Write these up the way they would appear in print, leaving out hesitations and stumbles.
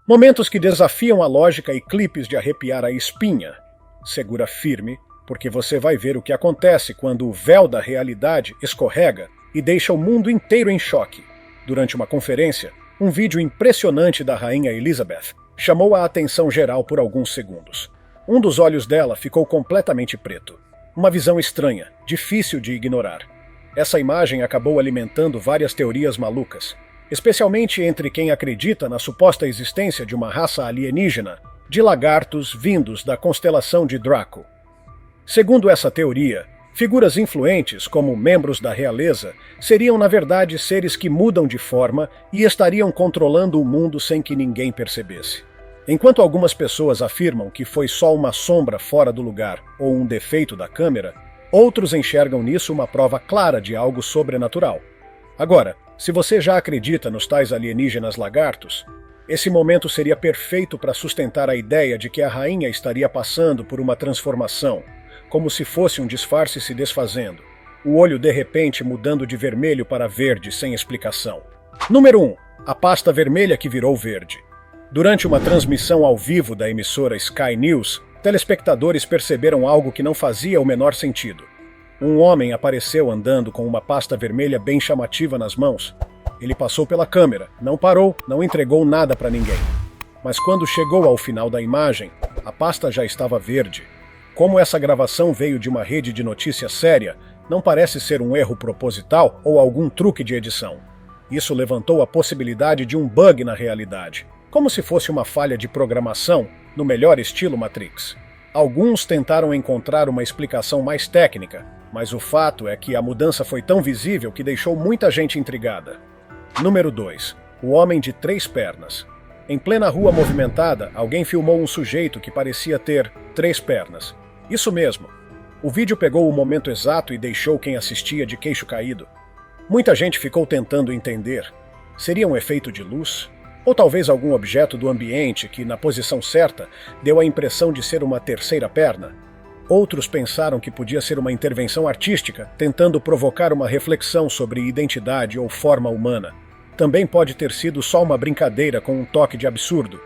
Momentos que desafiam a lógica e clipes de arrepiar a espinha. Segura firme, porque você vai ver o que acontece quando o véu da realidade escorrega e deixa o mundo inteiro em choque. Durante uma conferência, um vídeo impressionante da Rainha Elizabeth chamou a atenção geral por alguns segundos. Um dos olhos dela ficou completamente preto. Uma visão estranha, difícil de ignorar. Essa imagem acabou alimentando várias teorias malucas, especialmente entre quem acredita na suposta existência de uma raça alienígena de lagartos vindos da constelação de Draco. Segundo essa teoria, figuras influentes, como membros da realeza, seriam na verdade seres que mudam de forma e estariam controlando o mundo sem que ninguém percebesse. Enquanto algumas pessoas afirmam que foi só uma sombra fora do lugar ou um defeito da câmera, outros enxergam nisso uma prova clara de algo sobrenatural. Agora, se você já acredita nos tais alienígenas lagartos, esse momento seria perfeito para sustentar a ideia de que a rainha estaria passando por uma transformação, como se fosse um disfarce se desfazendo, o olho de repente mudando de vermelho para verde sem explicação. Número 1. A pasta vermelha que virou verde. Durante uma transmissão ao vivo da emissora Sky News, telespectadores perceberam algo que não fazia o menor sentido. Um homem apareceu andando com uma pasta vermelha bem chamativa nas mãos. Ele passou pela câmera, não parou, não entregou nada para ninguém. Mas quando chegou ao final da imagem, a pasta já estava verde. Como essa gravação veio de uma rede de notícias séria, não parece ser um erro proposital ou algum truque de edição. Isso levantou a possibilidade de um bug na realidade, como se fosse uma falha de programação, no melhor estilo Matrix. Alguns tentaram encontrar uma explicação mais técnica, mas o fato é que a mudança foi tão visível que deixou muita gente intrigada. Número 2. O homem de 3 pernas. Em plena rua movimentada, alguém filmou um sujeito que parecia ter 3 pernas. Isso mesmo. O vídeo pegou o momento exato e deixou quem assistia de queixo caído. Muita gente ficou tentando entender. Seria um efeito de luz? Ou talvez algum objeto do ambiente que, na posição certa, deu a impressão de ser uma terceira perna? Outros pensaram que podia ser uma intervenção artística, tentando provocar uma reflexão sobre identidade ou forma humana. Também pode ter sido só uma brincadeira com um toque de absurdo,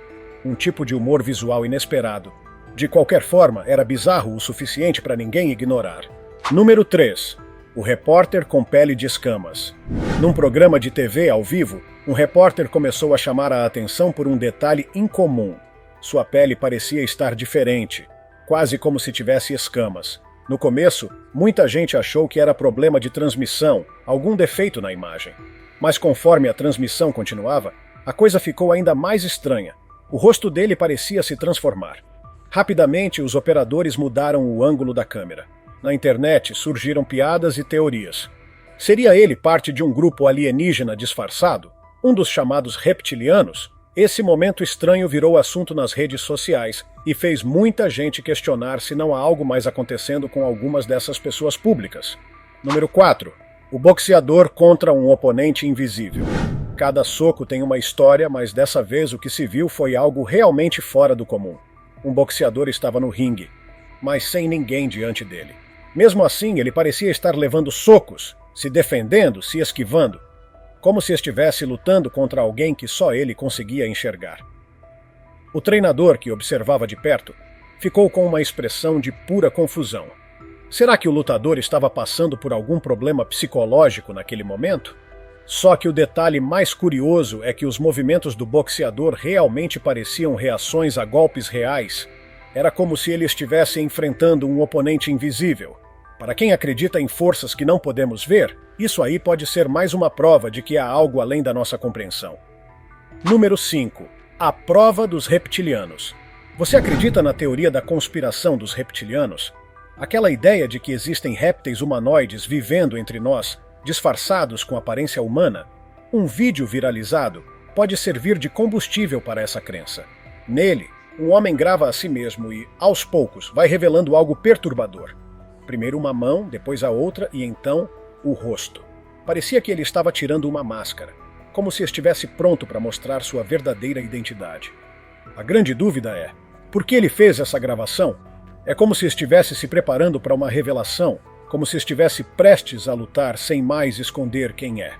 um tipo de humor visual inesperado. De qualquer forma, era bizarro o suficiente para ninguém ignorar. Número 3. O repórter com pele de escamas. Num programa de TV ao vivo, um repórter começou a chamar a atenção por um detalhe incomum. Sua pele parecia estar diferente, quase como se tivesse escamas. No começo, muita gente achou que era problema de transmissão, algum defeito na imagem. Mas conforme a transmissão continuava, a coisa ficou ainda mais estranha. O rosto dele parecia se transformar. Rapidamente, os operadores mudaram o ângulo da câmera. Na internet surgiram piadas e teorias. Seria ele parte de um grupo alienígena disfarçado? Um dos chamados reptilianos? Esse momento estranho virou assunto nas redes sociais e fez muita gente questionar se não há algo mais acontecendo com algumas dessas pessoas públicas. Número 4. O boxeador contra um oponente invisível. Cada soco tem uma história, mas dessa vez o que se viu foi algo realmente fora do comum. Um boxeador estava no ringue, mas sem ninguém diante dele. Mesmo assim, ele parecia estar levando socos, se defendendo, se esquivando, como se estivesse lutando contra alguém que só ele conseguia enxergar. O treinador, que observava de perto, ficou com uma expressão de pura confusão. Será que o lutador estava passando por algum problema psicológico naquele momento? Só que o detalhe mais curioso é que os movimentos do boxeador realmente pareciam reações a golpes reais. Era como se ele estivesse enfrentando um oponente invisível. Para quem acredita em forças que não podemos ver, isso aí pode ser mais uma prova de que há algo além da nossa compreensão. Número 5. A prova dos reptilianos. Você acredita na teoria da conspiração dos reptilianos? Aquela ideia de que existem répteis humanoides vivendo entre nós, disfarçados com aparência humana? Um vídeo viralizado pode servir de combustível para essa crença. Nele, um homem grava a si mesmo e, aos poucos, vai revelando algo perturbador. Primeiro uma mão, depois a outra e então o rosto. Parecia que ele estava tirando uma máscara, como se estivesse pronto para mostrar sua verdadeira identidade. A grande dúvida é, por que ele fez essa gravação? É como se estivesse se preparando para uma revelação, como se estivesse prestes a lutar sem mais esconder quem é.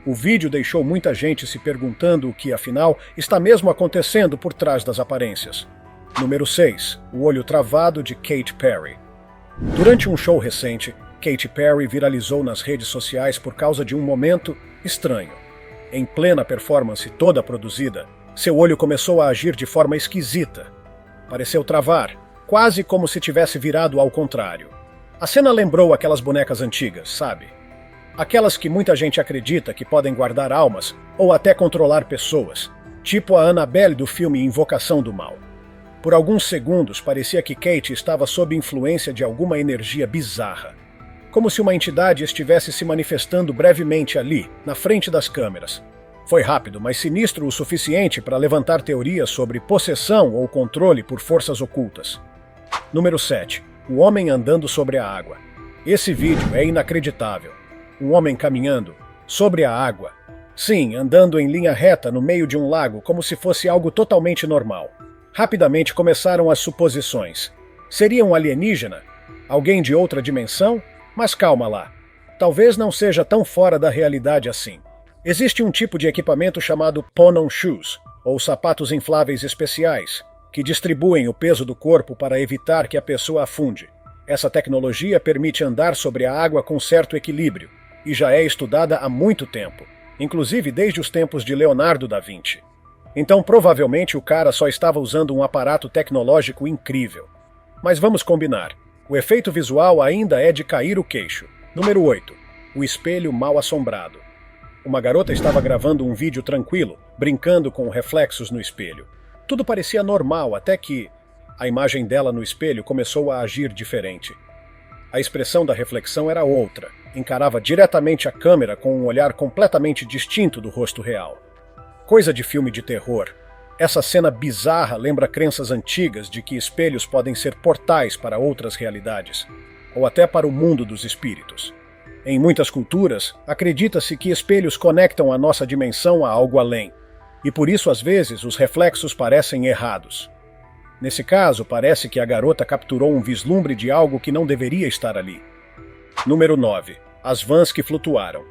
O vídeo deixou muita gente se perguntando o que, afinal, está mesmo acontecendo por trás das aparências. Número 6. O olho travado de Katy Perry. Durante um show recente, Katy Perry viralizou nas redes sociais por causa de um momento estranho. Em plena performance toda produzida, seu olho começou a agir de forma esquisita. Pareceu travar, quase como se tivesse virado ao contrário. A cena lembrou aquelas bonecas antigas, sabe? Aquelas que muita gente acredita que podem guardar almas ou até controlar pessoas, tipo a Annabelle do filme Invocação do Mal. Por alguns segundos parecia que Katy estava sob influência de alguma energia bizarra, como se uma entidade estivesse se manifestando brevemente ali, na frente das câmeras. Foi rápido, mas sinistro o suficiente para levantar teorias sobre possessão ou controle por forças ocultas. Número 7. O homem andando sobre a água. Esse vídeo é inacreditável. Um homem caminhando sobre a água. Sim, andando em linha reta no meio de um lago, como se fosse algo totalmente normal. Rapidamente começaram as suposições. Seria um alienígena? Alguém de outra dimensão? Mas calma lá. Talvez não seja tão fora da realidade assim. Existe um tipo de equipamento chamado Pon-on Shoes, ou sapatos infláveis especiais, que distribuem o peso do corpo para evitar que a pessoa afunde. Essa tecnologia permite andar sobre a água com certo equilíbrio, e já é estudada há muito tempo, inclusive desde os tempos de Leonardo da Vinci. Então provavelmente o cara só estava usando um aparato tecnológico incrível. Mas vamos combinar, o efeito visual ainda é de cair o queixo. Número 8. O espelho mal assombrado. Uma garota estava gravando um vídeo tranquilo, brincando com reflexos no espelho. Tudo parecia normal até que a imagem dela no espelho começou a agir diferente. A expressão da reflexão era outra. Encarava diretamente a câmera com um olhar completamente distinto do rosto real. Coisa de filme de terror. Essa cena bizarra lembra crenças antigas de que espelhos podem ser portais para outras realidades, ou até para o mundo dos espíritos. Em muitas culturas, acredita-se que espelhos conectam a nossa dimensão a algo além, e por isso às vezes os reflexos parecem errados. Nesse caso, parece que a garota capturou um vislumbre de algo que não deveria estar ali. Número 9. As vans que flutuaram.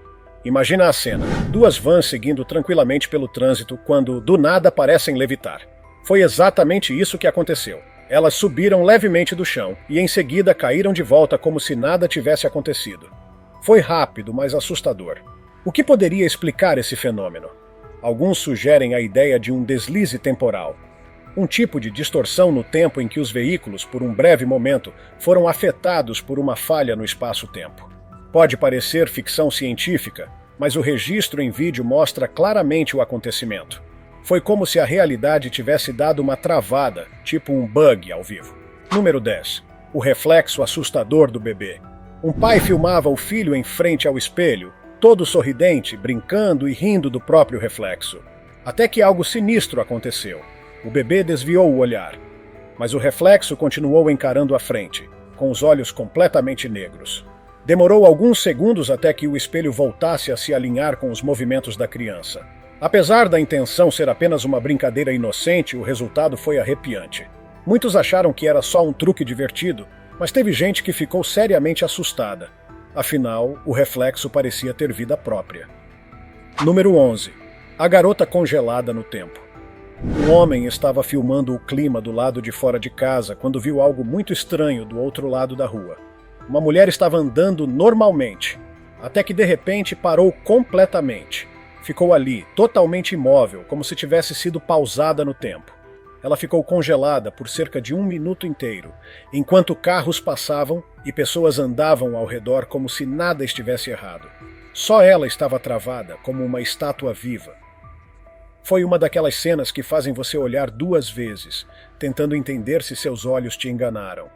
Imagina a cena. 2 vans seguindo tranquilamente pelo trânsito quando, do nada, parecem levitar. Foi exatamente isso que aconteceu. Elas subiram levemente do chão e, em seguida, caíram de volta como se nada tivesse acontecido. Foi rápido, mas assustador. O que poderia explicar esse fenômeno? Alguns sugerem a ideia de um deslize temporal. Um tipo de distorção no tempo em que os veículos, por um breve momento, foram afetados por uma falha no espaço-tempo. Pode parecer ficção científica, mas o registro em vídeo mostra claramente o acontecimento. Foi como se a realidade tivesse dado uma travada, tipo um bug ao vivo. Número 10. O reflexo assustador do bebê. Um pai filmava o filho em frente ao espelho, todo sorridente, brincando e rindo do próprio reflexo. Até que algo sinistro aconteceu. O bebê desviou o olhar, mas o reflexo continuou encarando a frente, com os olhos completamente negros. Demorou alguns segundos até que o espelho voltasse a se alinhar com os movimentos da criança. Apesar da intenção ser apenas uma brincadeira inocente, o resultado foi arrepiante. Muitos acharam que era só um truque divertido, mas teve gente que ficou seriamente assustada. Afinal, o reflexo parecia ter vida própria. Número 11. A garota congelada no tempo. Um homem estava filmando o clima do lado de fora de casa quando viu algo muito estranho do outro lado da rua. Uma mulher estava andando normalmente, até que de repente parou completamente. Ficou ali, totalmente imóvel, como se tivesse sido pausada no tempo. Ela ficou congelada por cerca de 1 minuto inteiro, enquanto carros passavam e pessoas andavam ao redor como se nada estivesse errado. Só ela estava travada, como uma estátua viva. Foi uma daquelas cenas que fazem você olhar 2 vezes, tentando entender se seus olhos te enganaram.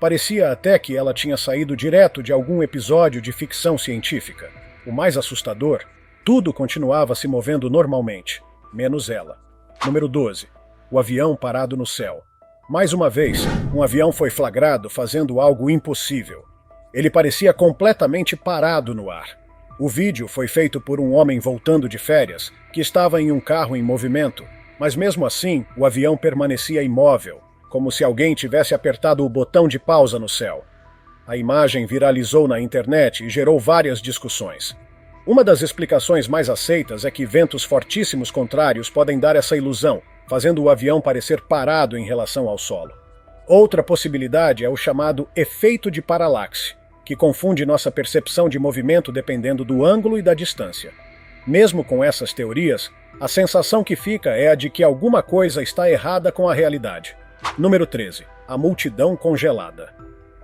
Parecia até que ela tinha saído direto de algum episódio de ficção científica. O mais assustador, tudo continuava se movendo normalmente, menos ela. Número 12. O avião parado no céu. Mais uma vez, um avião foi flagrado fazendo algo impossível. Ele parecia completamente parado no ar. O vídeo foi feito por um homem voltando de férias, que estava em um carro em movimento, mas mesmo assim o avião permanecia imóvel, como se alguém tivesse apertado o botão de pausa no céu. A imagem viralizou na internet e gerou várias discussões. Uma das explicações mais aceitas é que ventos fortíssimos contrários podem dar essa ilusão, fazendo o avião parecer parado em relação ao solo. Outra possibilidade é o chamado efeito de paralaxe, que confunde nossa percepção de movimento dependendo do ângulo e da distância. Mesmo com essas teorias, a sensação que fica é a de que alguma coisa está errada com a realidade. Número 13. A multidão congelada.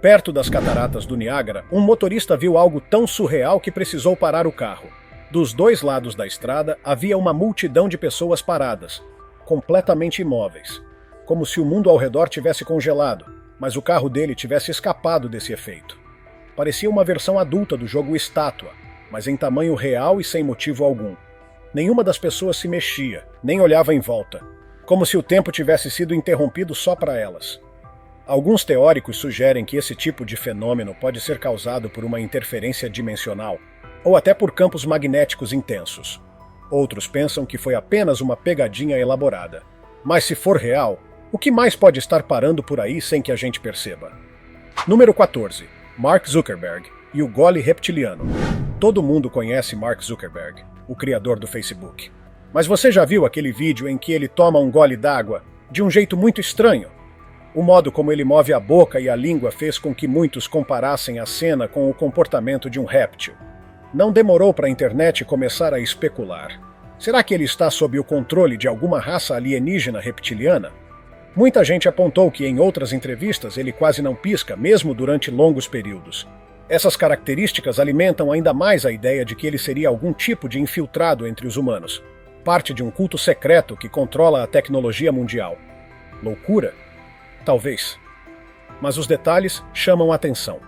Perto das cataratas do Niágara, um motorista viu algo tão surreal que precisou parar o carro. Dos dois lados da estrada havia uma multidão de pessoas paradas, completamente imóveis, como se o mundo ao redor tivesse congelado, mas o carro dele tivesse escapado desse efeito. Parecia uma versão adulta do jogo Estátua, mas em tamanho real e sem motivo algum. Nenhuma das pessoas se mexia, nem olhava em volta, como se o tempo tivesse sido interrompido só para elas. Alguns teóricos sugerem que esse tipo de fenômeno pode ser causado por uma interferência dimensional, ou até por campos magnéticos intensos. Outros pensam que foi apenas uma pegadinha elaborada. Mas se for real, o que mais pode estar parando por aí sem que a gente perceba? Número 14. Mark Zuckerberg e o gole reptiliano. Todo mundo conhece Mark Zuckerberg, o criador do Facebook. Mas você já viu aquele vídeo em que ele toma um gole d'água de um jeito muito estranho? O modo como ele move a boca e a língua fez com que muitos comparassem a cena com o comportamento de um réptil. Não demorou para a internet começar a especular. Será que ele está sob o controle de alguma raça alienígena reptiliana? Muita gente apontou que em outras entrevistas ele quase não pisca, mesmo durante longos períodos. Essas características alimentam ainda mais a ideia de que ele seria algum tipo de infiltrado entre os humanos, parte de um culto secreto que controla a tecnologia mundial. Loucura? Talvez. Mas os detalhes chamam a atenção.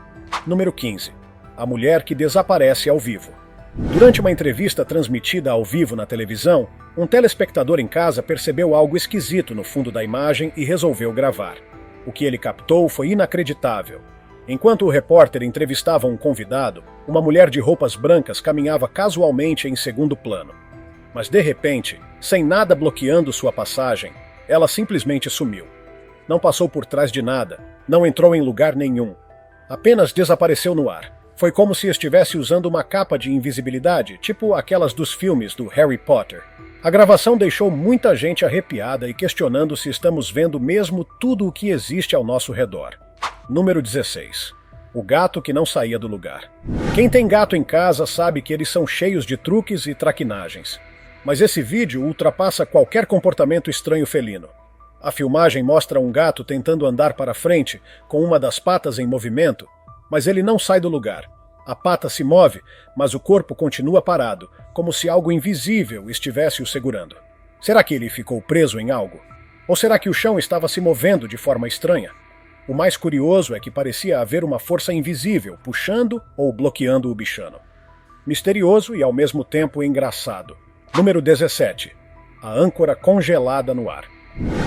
Número 15. A mulher que desaparece ao vivo. Durante uma entrevista transmitida ao vivo na televisão, um telespectador em casa percebeu algo esquisito no fundo da imagem e resolveu gravar. O que ele captou foi inacreditável. Enquanto o repórter entrevistava um convidado, uma mulher de roupas brancas caminhava casualmente em segundo plano. Mas de repente, sem nada bloqueando sua passagem, ela simplesmente sumiu. Não passou por trás de nada, não entrou em lugar nenhum. Apenas desapareceu no ar. Foi como se estivesse usando uma capa de invisibilidade, tipo aquelas dos filmes do Harry Potter. A gravação deixou muita gente arrepiada e questionando se estamos vendo mesmo tudo o que existe ao nosso redor. Número 16. O gato que não saía do lugar. Quem tem gato em casa sabe que eles são cheios de truques e traquinagens. Mas esse vídeo ultrapassa qualquer comportamento estranho felino. A filmagem mostra um gato tentando andar para frente, com uma das patas em movimento, mas ele não sai do lugar. A pata se move, mas o corpo continua parado, como se algo invisível estivesse o segurando. Será que ele ficou preso em algo? Ou será que o chão estava se movendo de forma estranha? O mais curioso é que parecia haver uma força invisível puxando ou bloqueando o bichano. Misterioso e ao mesmo tempo engraçado. Número 17. A âncora congelada no ar.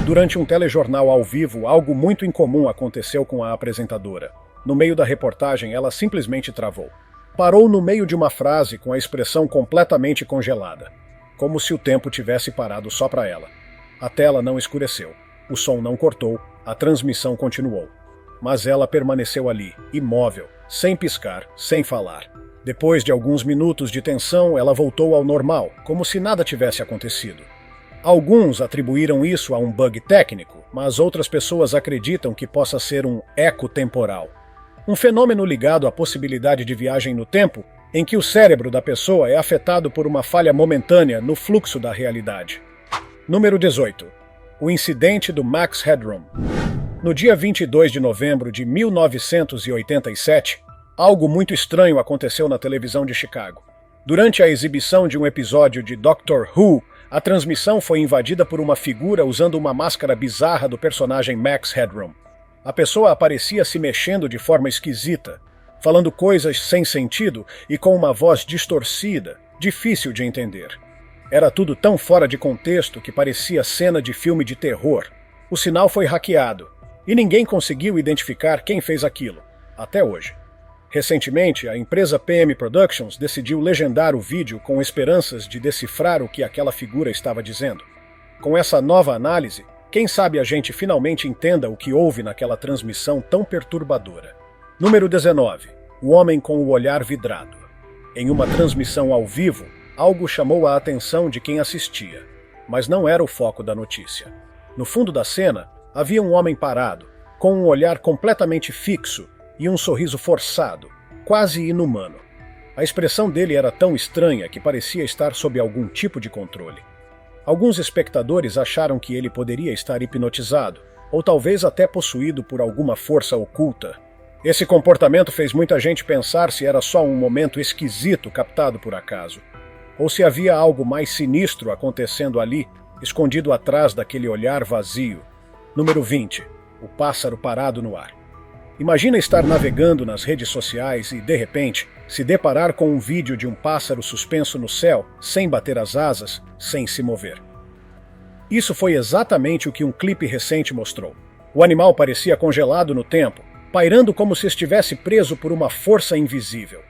Durante um telejornal ao vivo, algo muito incomum aconteceu com a apresentadora. No meio da reportagem, ela simplesmente travou. Parou no meio de uma frase com a expressão completamente congelada, como se o tempo tivesse parado só para ela. A tela não escureceu, o som não cortou, a transmissão continuou. Mas ela permaneceu ali, imóvel, sem piscar, sem falar. Depois de alguns minutos de tensão, ela voltou ao normal, como se nada tivesse acontecido. Alguns atribuíram isso a um bug técnico, mas outras pessoas acreditam que possa ser um eco temporal. Um fenômeno ligado à possibilidade de viagem no tempo, em que o cérebro da pessoa é afetado por uma falha momentânea no fluxo da realidade. Número 18. O incidente do Max Headroom. No dia 22 de novembro de 1987, algo muito estranho aconteceu na televisão de Chicago. Durante a exibição de um episódio de Doctor Who, a transmissão foi invadida por uma figura usando uma máscara bizarra do personagem Max Headroom. A pessoa aparecia se mexendo de forma esquisita, falando coisas sem sentido e com uma voz distorcida, difícil de entender. Era tudo tão fora de contexto que parecia cena de filme de terror. O sinal foi hackeado, e ninguém conseguiu identificar quem fez aquilo, até hoje. Recentemente, a empresa PM Productions decidiu legendar o vídeo com esperanças de decifrar o que aquela figura estava dizendo. Com essa nova análise, quem sabe a gente finalmente entenda o que houve naquela transmissão tão perturbadora. Número 19. O homem com o olhar vidrado. Em uma transmissão ao vivo, algo chamou a atenção de quem assistia, mas não era o foco da notícia. No fundo da cena, havia um homem parado, com um olhar completamente fixo e um sorriso forçado, quase inumano. A expressão dele era tão estranha que parecia estar sob algum tipo de controle. Alguns espectadores acharam que ele poderia estar hipnotizado, ou talvez até possuído por alguma força oculta. Esse comportamento fez muita gente pensar se era só um momento esquisito captado por acaso, ou se havia algo mais sinistro acontecendo ali, escondido atrás daquele olhar vazio. Número 20. O pássaro parado no ar. Imagina estar navegando nas redes sociais e, de repente, se deparar com um vídeo de um pássaro suspenso no céu, sem bater as asas, sem se mover. Isso foi exatamente o que um clipe recente mostrou. O animal parecia congelado no tempo, pairando como se estivesse preso por uma força invisível.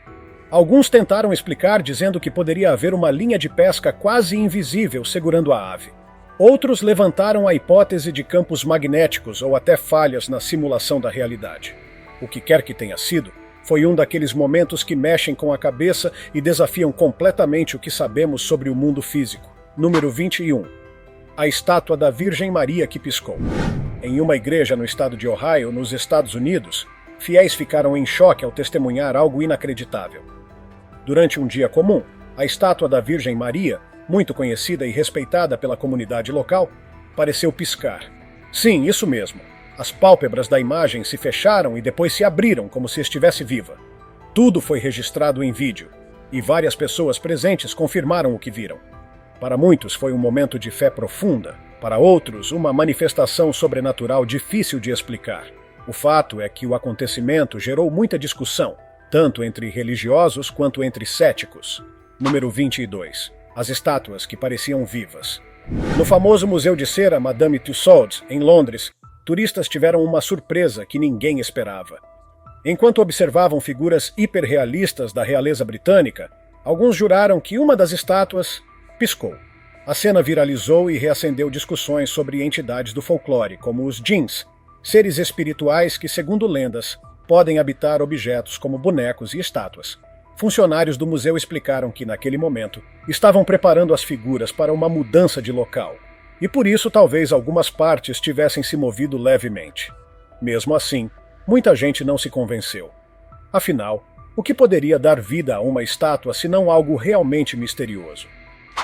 Alguns tentaram explicar dizendo que poderia haver uma linha de pesca quase invisível segurando a ave. Outros levantaram a hipótese de campos magnéticos ou até falhas na simulação da realidade. O que quer que tenha sido, foi um daqueles momentos que mexem com a cabeça e desafiam completamente o que sabemos sobre o mundo físico. Número 21. A estátua da Virgem Maria que piscou. Em uma igreja no estado de Ohio, nos Estados Unidos, fiéis ficaram em choque ao testemunhar algo inacreditável. Durante um dia comum, a estátua da Virgem Maria, muito conhecida e respeitada pela comunidade local, pareceu piscar. Sim, isso mesmo. As pálpebras da imagem se fecharam e depois se abriram como se estivesse viva. Tudo foi registrado em vídeo, e várias pessoas presentes confirmaram o que viram. Para muitos foi um momento de fé profunda, para outros uma manifestação sobrenatural difícil de explicar. O fato é que o acontecimento gerou muita discussão, tanto entre religiosos quanto entre céticos. Número 22. As estátuas que pareciam vivas. No famoso Museu de Cera Madame Tussauds, em Londres, turistas tiveram uma surpresa que ninguém esperava. Enquanto observavam figuras hiperrealistas da realeza britânica, alguns juraram que uma das estátuas piscou. A cena viralizou e reacendeu discussões sobre entidades do folclore, como os djinns, seres espirituais que, segundo lendas, podem habitar objetos como bonecos e estátuas. Funcionários do museu explicaram que, naquele momento, estavam preparando as figuras para uma mudança de local, e por isso talvez algumas partes tivessem se movido levemente. Mesmo assim, muita gente não se convenceu. Afinal, o que poderia dar vida a uma estátua se não algo realmente misterioso?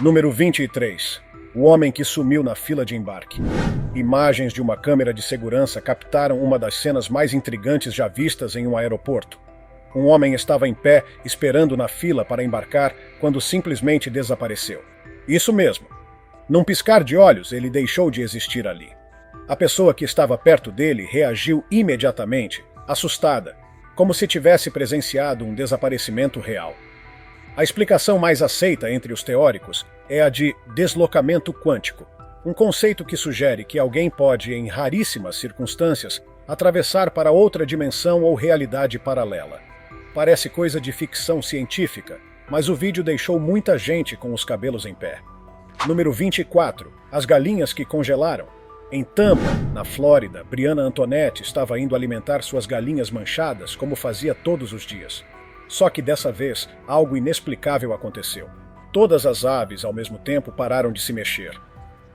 Número 23. O homem que sumiu na fila de embarque. Imagens de uma câmera de segurança captaram uma das cenas mais intrigantes já vistas em um aeroporto. Um homem estava em pé, esperando na fila para embarcar, quando simplesmente desapareceu. Isso mesmo. Num piscar de olhos, ele deixou de existir ali. A pessoa que estava perto dele reagiu imediatamente, assustada, como se tivesse presenciado um desaparecimento real. A explicação mais aceita entre os teóricos é a de deslocamento quântico, um conceito que sugere que alguém pode, em raríssimas circunstâncias, atravessar para outra dimensão ou realidade paralela. Parece coisa de ficção científica, mas o vídeo deixou muita gente com os cabelos em pé. Número 24. As galinhas que congelaram. Em Tampa, na Flórida, Brianna Antonetti estava indo alimentar suas galinhas manchadas como fazia todos os dias. Só que dessa vez, algo inexplicável aconteceu. Todas as aves, ao mesmo tempo, pararam de se mexer.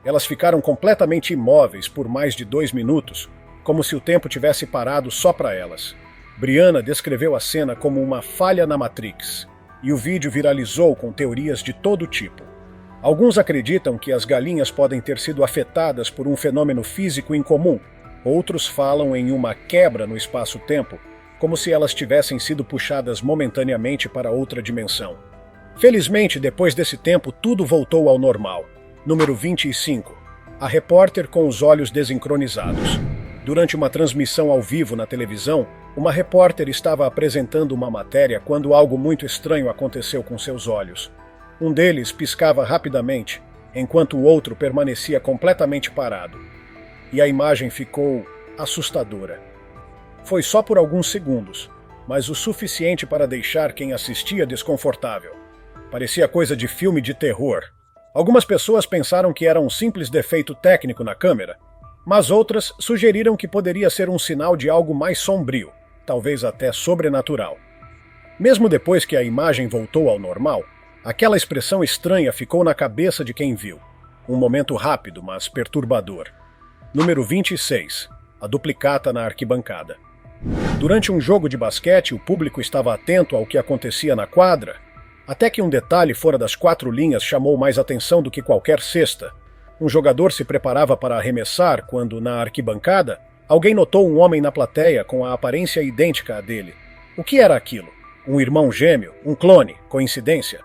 Elas ficaram completamente imóveis por mais de 2 minutos, como se o tempo tivesse parado só para elas. Brianna descreveu a cena como uma falha na Matrix, e o vídeo viralizou com teorias de todo tipo. Alguns acreditam que as galinhas podem ter sido afetadas por um fenômeno físico incomum, outros falam em uma quebra no espaço-tempo, como se elas tivessem sido puxadas momentaneamente para outra dimensão. Felizmente, depois desse tempo, tudo voltou ao normal. Número 25. A repórter com os olhos desincronizados. Durante uma transmissão ao vivo na televisão, uma repórter estava apresentando uma matéria quando algo muito estranho aconteceu com seus olhos. Um deles piscava rapidamente, enquanto o outro permanecia completamente parado. E a imagem ficou assustadora. Foi só por alguns segundos, mas o suficiente para deixar quem assistia desconfortável. Parecia coisa de filme de terror. Algumas pessoas pensaram que era um simples defeito técnico na câmera, mas outras sugeriram que poderia ser um sinal de algo mais sombrio, talvez até sobrenatural. Mesmo depois que a imagem voltou ao normal, aquela expressão estranha ficou na cabeça de quem viu. Um momento rápido, mas perturbador. Número 26. A duplicata na arquibancada. Durante um jogo de basquete, o público estava atento ao que acontecia na quadra, até que um detalhe fora das 4 linhas chamou mais atenção do que qualquer cesta. Um jogador se preparava para arremessar quando, na arquibancada, alguém notou um homem na plateia com a aparência idêntica à dele. O que era aquilo? Um irmão gêmeo? Um clone? Coincidência?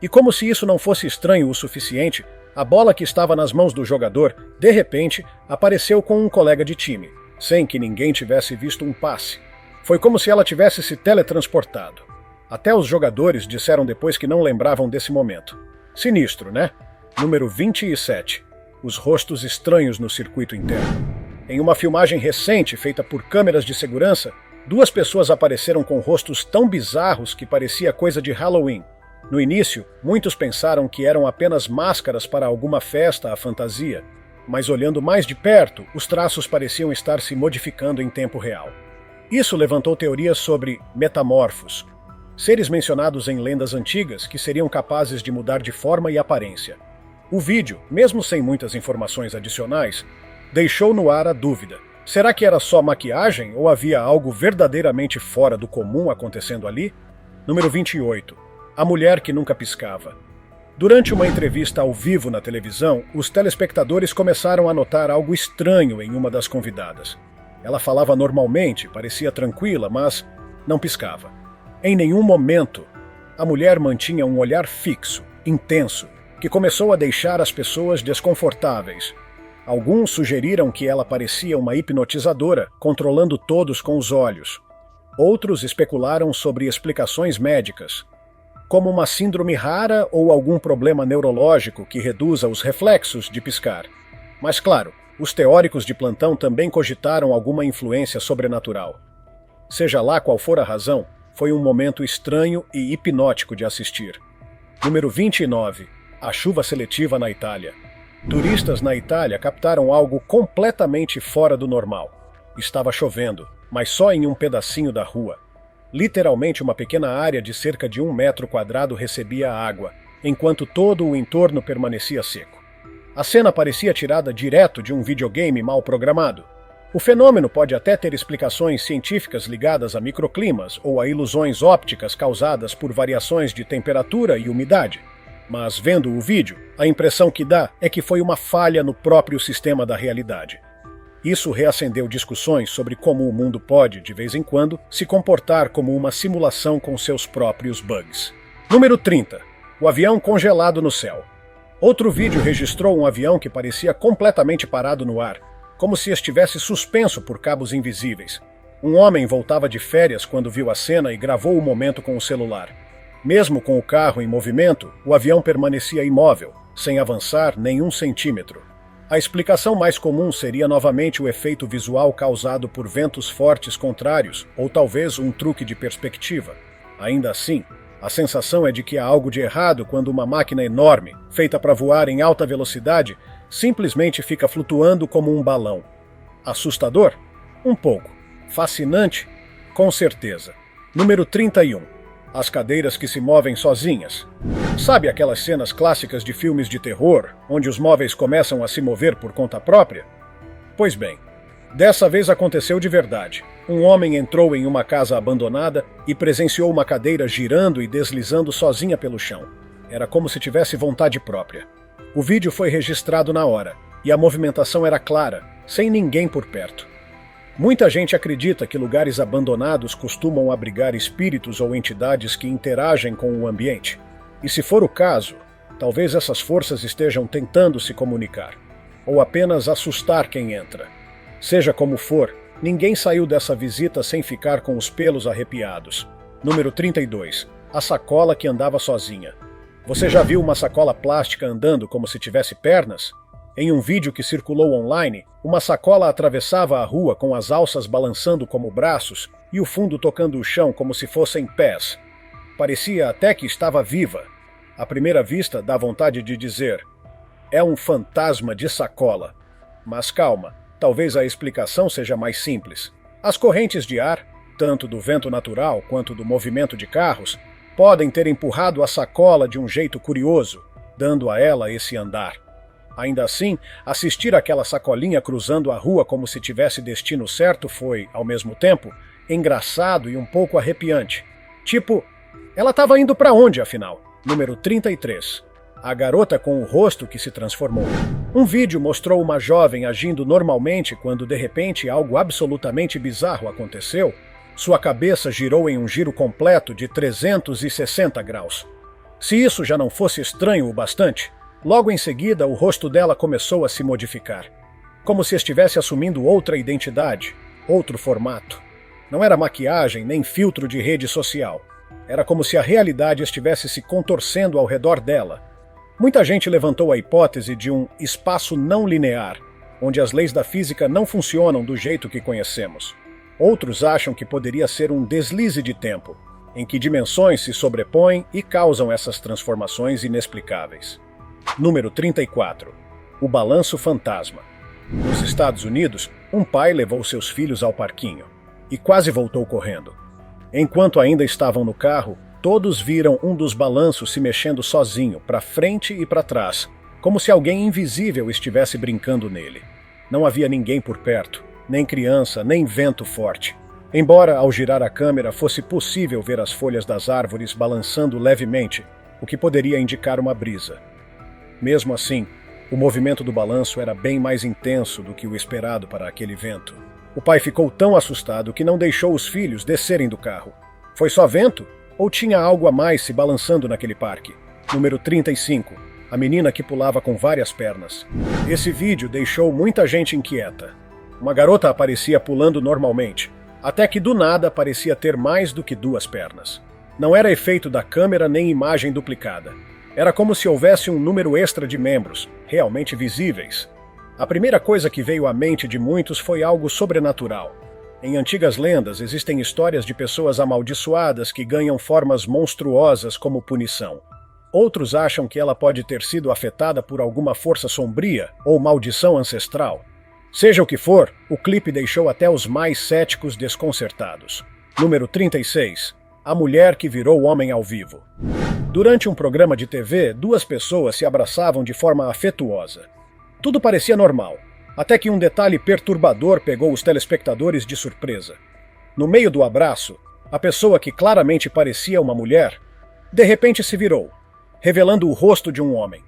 E como se isso não fosse estranho o suficiente, a bola que estava nas mãos do jogador, de repente, apareceu com um colega de time, sem que ninguém tivesse visto um passe. Foi como se ela tivesse se teletransportado. Até os jogadores disseram depois que não lembravam desse momento. Sinistro, né? Número 27. Os rostos estranhos no circuito interno. Em uma filmagem recente feita por câmeras de segurança, 2 pessoas apareceram com rostos tão bizarros que parecia coisa de Halloween. No início, muitos pensaram que eram apenas máscaras para alguma festa à fantasia, mas olhando mais de perto, os traços pareciam estar se modificando em tempo real. Isso levantou teorias sobre metamorfos, seres mencionados em lendas antigas que seriam capazes de mudar de forma e aparência. O vídeo, mesmo sem muitas informações adicionais, deixou no ar a dúvida. Será que era só maquiagem ou havia algo verdadeiramente fora do comum acontecendo ali? Número 28. A mulher que nunca piscava. Durante uma entrevista ao vivo na televisão, os telespectadores começaram a notar algo estranho em uma das convidadas. Ela falava normalmente, parecia tranquila, mas não piscava. Em nenhum momento, a mulher mantinha um olhar fixo, intenso, que começou a deixar as pessoas desconfortáveis. Alguns sugeriram que ela parecia uma hipnotizadora, controlando todos com os olhos. Outros especularam sobre explicações médicas, como uma síndrome rara ou algum problema neurológico que reduza os reflexos de piscar. Mas claro, os teóricos de plantão também cogitaram alguma influência sobrenatural. Seja lá qual for a razão, foi um momento estranho e hipnótico de assistir. Número 29. A chuva seletiva na Itália. Turistas na Itália captaram algo completamente fora do normal. Estava chovendo, mas só em um pedacinho da rua. Literalmente uma pequena área de cerca de 1 metro quadrado recebia água, enquanto todo o entorno permanecia seco. A cena parecia tirada direto de um videogame mal programado. O fenômeno pode até ter explicações científicas ligadas a microclimas ou a ilusões ópticas causadas por variações de temperatura e umidade. Mas, vendo o vídeo, a impressão que dá é que foi uma falha no próprio sistema da realidade. Isso reacendeu discussões sobre como o mundo pode, de vez em quando, se comportar como uma simulação com seus próprios bugs. Número 30. O avião congelado no céu. Outro vídeo registrou um avião que parecia completamente parado no ar, como se estivesse suspenso por cabos invisíveis. Um homem voltava de férias quando viu a cena e gravou o momento com o celular. Mesmo com o carro em movimento, o avião permanecia imóvel, sem avançar nenhum centímetro. A explicação mais comum seria novamente o efeito visual causado por ventos fortes contrários, ou talvez um truque de perspectiva. Ainda assim, a sensação é de que há algo de errado quando uma máquina enorme, feita para voar em alta velocidade, simplesmente fica flutuando como um balão. Assustador? Um pouco. Fascinante? Com certeza. Número 31. As cadeiras que se movem sozinhas. Sabe aquelas cenas clássicas de filmes de terror, onde os móveis começam a se mover por conta própria? Pois bem, dessa vez aconteceu de verdade. Um homem entrou em uma casa abandonada e presenciou uma cadeira girando e deslizando sozinha pelo chão. Era como se tivesse vontade própria. O vídeo foi registrado na hora, e a movimentação era clara, sem ninguém por perto. Muita gente acredita que lugares abandonados costumam abrigar espíritos ou entidades que interagem com o ambiente. E se for o caso, talvez essas forças estejam tentando se comunicar, ou apenas assustar quem entra. Seja como for, ninguém saiu dessa visita sem ficar com os pelos arrepiados. Número 32. A sacola que andava sozinha. Você já viu uma sacola plástica andando como se tivesse pernas? Em um vídeo que circulou online, uma sacola atravessava a rua com as alças balançando como braços e o fundo tocando o chão como se fossem pés. Parecia até que estava viva. À primeira vista, dá vontade de dizer: é um fantasma de sacola. Mas calma, talvez a explicação seja mais simples. As correntes de ar, tanto do vento natural quanto do movimento de carros, podem ter empurrado a sacola de um jeito curioso, dando a ela esse andar. Ainda assim, assistir aquela sacolinha cruzando a rua como se tivesse destino certo foi, ao mesmo tempo, engraçado e um pouco arrepiante. Tipo, ela estava indo para onde, afinal? Número 33. A garota com o rosto que se transformou. Um vídeo mostrou uma jovem agindo normalmente quando de repente algo absolutamente bizarro aconteceu. Sua cabeça girou em um giro completo de 360 graus. Se isso já não fosse estranho o bastante, logo em seguida o rosto dela começou a se modificar. Como se estivesse assumindo outra identidade, outro formato. Não era maquiagem nem filtro de rede social. Era como se a realidade estivesse se contorcendo ao redor dela. Muita gente levantou a hipótese de um espaço não linear, onde as leis da física não funcionam do jeito que conhecemos. Outros acham que poderia ser um deslize de tempo, em que dimensões se sobrepõem e causam essas transformações inexplicáveis. Número 34. O balanço fantasma. Nos Estados Unidos, um pai levou seus filhos ao parquinho e quase voltou correndo. Enquanto ainda estavam no carro, todos viram um dos balanços se mexendo sozinho, para frente e para trás, como se alguém invisível estivesse brincando nele. Não havia ninguém por perto, nem criança, nem vento forte. Embora, ao girar a câmera, fosse possível ver as folhas das árvores balançando levemente, o que poderia indicar uma brisa. Mesmo assim, o movimento do balanço era bem mais intenso do que o esperado para aquele vento. O pai ficou tão assustado que não deixou os filhos descerem do carro. Foi só vento? Ou tinha algo a mais se balançando naquele parque? Número 35. A menina que pulava com várias pernas. Esse vídeo deixou muita gente inquieta. Uma garota aparecia pulando normalmente, até que do nada parecia ter mais do que duas pernas. Não era efeito da câmera nem imagem duplicada. Era como se houvesse um número extra de membros, realmente visíveis. A primeira coisa que veio à mente de muitos foi algo sobrenatural. Em antigas lendas existem histórias de pessoas amaldiçoadas que ganham formas monstruosas como punição. Outros acham que ela pode ter sido afetada por alguma força sombria ou maldição ancestral. Seja o que for, o clipe deixou até os mais céticos desconcertados. Número 36. A mulher que virou homem ao vivo. Durante um programa de TV, duas pessoas se abraçavam de forma afetuosa. Tudo parecia normal, até que um detalhe perturbador pegou os telespectadores de surpresa. No meio do abraço, a pessoa que claramente parecia uma mulher, de repente se virou, revelando o rosto de um homem.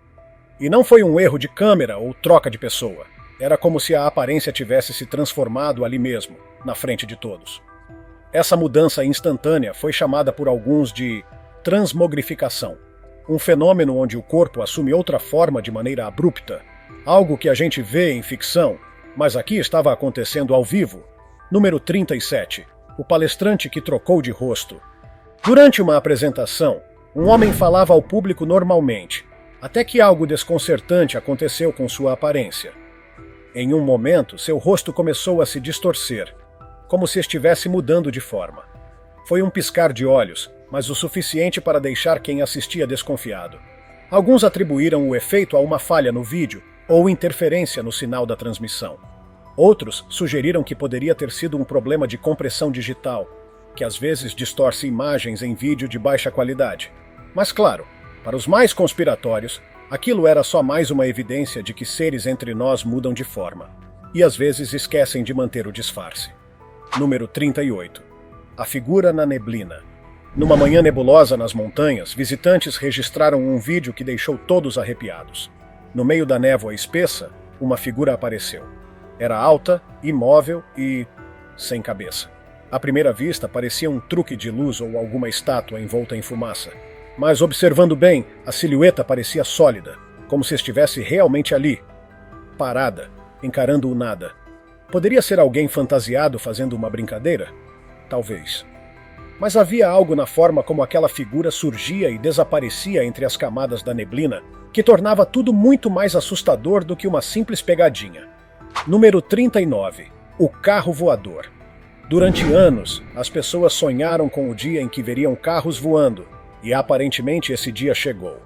E não foi um erro de câmera ou troca de pessoa. Era como se a aparência tivesse se transformado ali mesmo, na frente de todos. Essa mudança instantânea foi chamada por alguns de transmogrificação, um fenômeno onde o corpo assume outra forma de maneira abrupta, algo que a gente vê em ficção, mas aqui estava acontecendo ao vivo. Número 37. O palestrante que trocou de rosto. Durante uma apresentação, um homem falava ao público normalmente, até que algo desconcertante aconteceu com sua aparência. Em um momento, seu rosto começou a se distorcer, como se estivesse mudando de forma. Foi um piscar de olhos, mas o suficiente para deixar quem assistia desconfiado. Alguns atribuíram o efeito a uma falha no vídeo ou interferência no sinal da transmissão. Outros sugeriram que poderia ter sido um problema de compressão digital, que às vezes distorce imagens em vídeo de baixa qualidade. Mas claro, para os mais conspiratórios, aquilo era só mais uma evidência de que seres entre nós mudam de forma, e às vezes esquecem de manter o disfarce. Número 38. A figura na neblina. Numa manhã nebulosa nas montanhas, visitantes registraram um vídeo que deixou todos arrepiados. No meio da névoa espessa, uma figura apareceu. Era alta, imóvel e sem cabeça. À primeira vista, parecia um truque de luz ou alguma estátua envolta em fumaça. Mas observando bem, a silhueta parecia sólida, como se estivesse realmente ali, parada, encarando o nada. Poderia ser alguém fantasiado fazendo uma brincadeira? Talvez. Mas havia algo na forma como aquela figura surgia e desaparecia entre as camadas da neblina, que tornava tudo muito mais assustador do que uma simples pegadinha. Número 39. O carro voador. Durante anos, as pessoas sonharam com o dia em que veriam carros voando, e aparentemente esse dia chegou.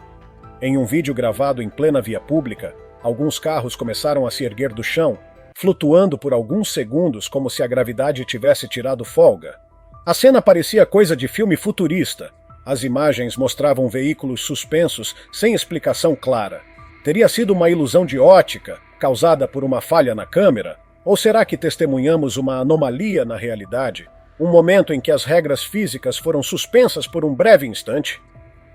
Em um vídeo gravado em plena via pública, alguns carros começaram a se erguer do chão, flutuando por alguns segundos como se a gravidade tivesse tirado folga. A cena parecia coisa de filme futurista. As imagens mostravam veículos suspensos sem explicação clara. Teria sido uma ilusão de ótica, causada por uma falha na câmera? Ou será que testemunhamos uma anomalia na realidade? Um momento em que as regras físicas foram suspensas por um breve instante?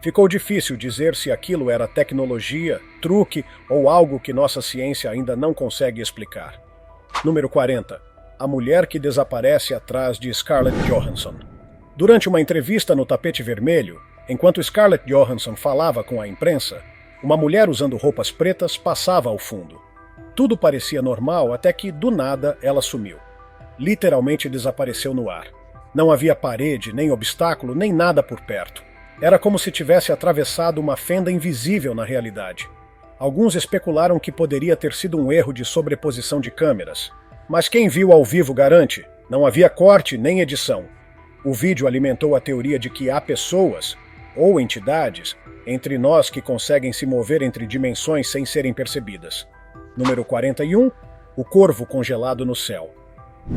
Ficou difícil dizer se aquilo era tecnologia, truque ou algo que nossa ciência ainda não consegue explicar. Número 40. A mulher que desaparece atrás de Scarlett Johansson. Durante uma entrevista no tapete vermelho, enquanto Scarlett Johansson falava com a imprensa, uma mulher usando roupas pretas passava ao fundo. Tudo parecia normal até que, do nada, ela sumiu. Literalmente desapareceu no ar. Não havia parede, nem obstáculo, nem nada por perto. Era como se tivesse atravessado uma fenda invisível na realidade. Alguns especularam que poderia ter sido um erro de sobreposição de câmeras. Mas quem viu ao vivo garante, não havia corte nem edição. O vídeo alimentou a teoria de que há pessoas, ou entidades, entre nós que conseguem se mover entre dimensões sem serem percebidas. Número 41. O corvo congelado no céu.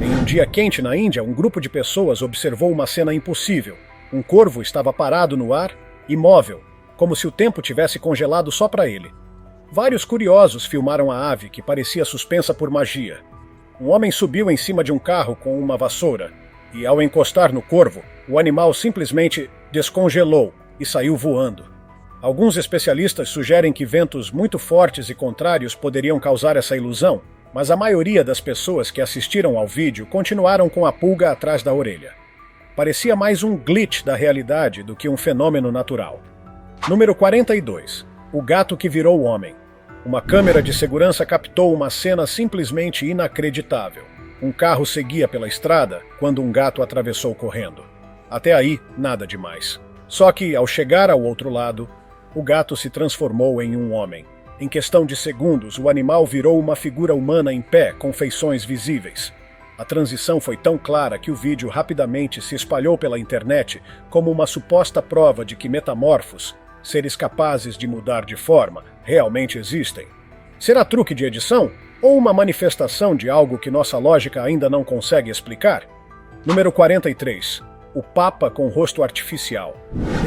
Em um dia quente na Índia, um grupo de pessoas observou uma cena impossível. Um corvo estava parado no ar, imóvel, como se o tempo tivesse congelado só para ele. Vários curiosos filmaram a ave, que parecia suspensa por magia. Um homem subiu em cima de um carro com uma vassoura, e ao encostar no corvo, o animal simplesmente descongelou e saiu voando. Alguns especialistas sugerem que ventos muito fortes e contrários poderiam causar essa ilusão, mas a maioria das pessoas que assistiram ao vídeo continuaram com a pulga atrás da orelha. Parecia mais um glitch da realidade do que um fenômeno natural. Número 42. O gato que virou homem. Uma câmera de segurança captou uma cena simplesmente inacreditável. Um carro seguia pela estrada quando um gato atravessou correndo. Até aí, nada demais. Só que, ao chegar ao outro lado, o gato se transformou em um homem. Em questão de segundos, o animal virou uma figura humana em pé, com feições visíveis. A transição foi tão clara que o vídeo rapidamente se espalhou pela internet como uma suposta prova de que metamorfos, seres capazes de mudar de forma, realmente existem. Será truque de edição? Ou uma manifestação de algo que nossa lógica ainda não consegue explicar? Número 43. O Papa com rosto artificial.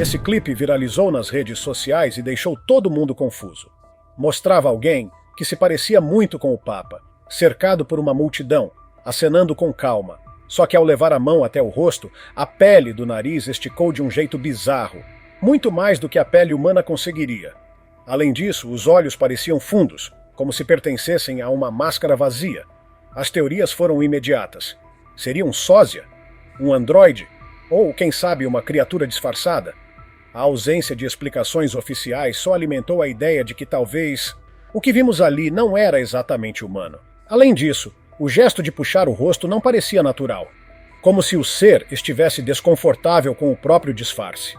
Esse clipe viralizou nas redes sociais e deixou todo mundo confuso. Mostrava alguém que se parecia muito com o Papa, cercado por uma multidão, acenando com calma. Só que ao levar a mão até o rosto, a pele do nariz esticou de um jeito bizarro, muito mais do que a pele humana conseguiria. Além disso, os olhos pareciam fundos, como se pertencessem a uma máscara vazia. As teorias foram imediatas. Seria um sósia? Um androide? Ou, quem sabe, uma criatura disfarçada? A ausência de explicações oficiais só alimentou a ideia de que talvez o que vimos ali não era exatamente humano. Além disso, o gesto de puxar o rosto não parecia natural, como se o ser estivesse desconfortável com o próprio disfarce.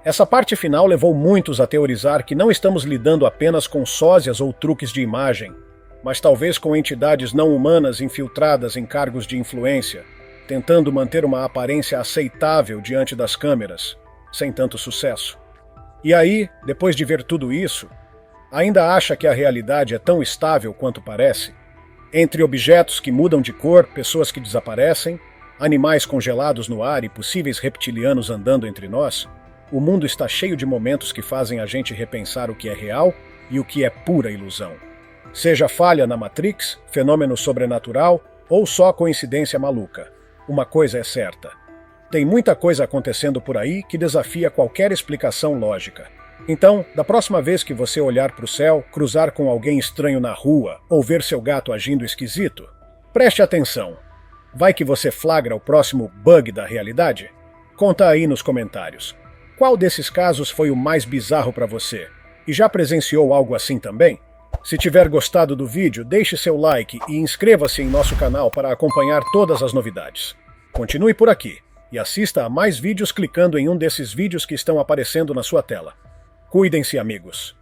Essa parte final levou muitos a teorizar que não estamos lidando apenas com sósias ou truques de imagem, mas talvez com entidades não humanas infiltradas em cargos de influência, tentando manter uma aparência aceitável diante das câmeras, sem tanto sucesso. E aí, depois de ver tudo isso, ainda acha que a realidade é tão estável quanto parece? Entre objetos que mudam de cor, pessoas que desaparecem, animais congelados no ar e possíveis reptilianos andando entre nós, o mundo está cheio de momentos que fazem a gente repensar o que é real e o que é pura ilusão. Seja falha na Matrix, fenômeno sobrenatural ou só coincidência maluca. Uma coisa é certa. Tem muita coisa acontecendo por aí que desafia qualquer explicação lógica. Então, da próxima vez que você olhar para o céu, cruzar com alguém estranho na rua ou ver seu gato agindo esquisito, preste atenção. Vai que você flagra o próximo bug da realidade? Conta aí nos comentários. Qual desses casos foi o mais bizarro para você? E já presenciou algo assim também? Se tiver gostado do vídeo, deixe seu like e inscreva-se em nosso canal para acompanhar todas as novidades. Continue por aqui e assista a mais vídeos clicando em um desses vídeos que estão aparecendo na sua tela. Cuidem-se, amigos!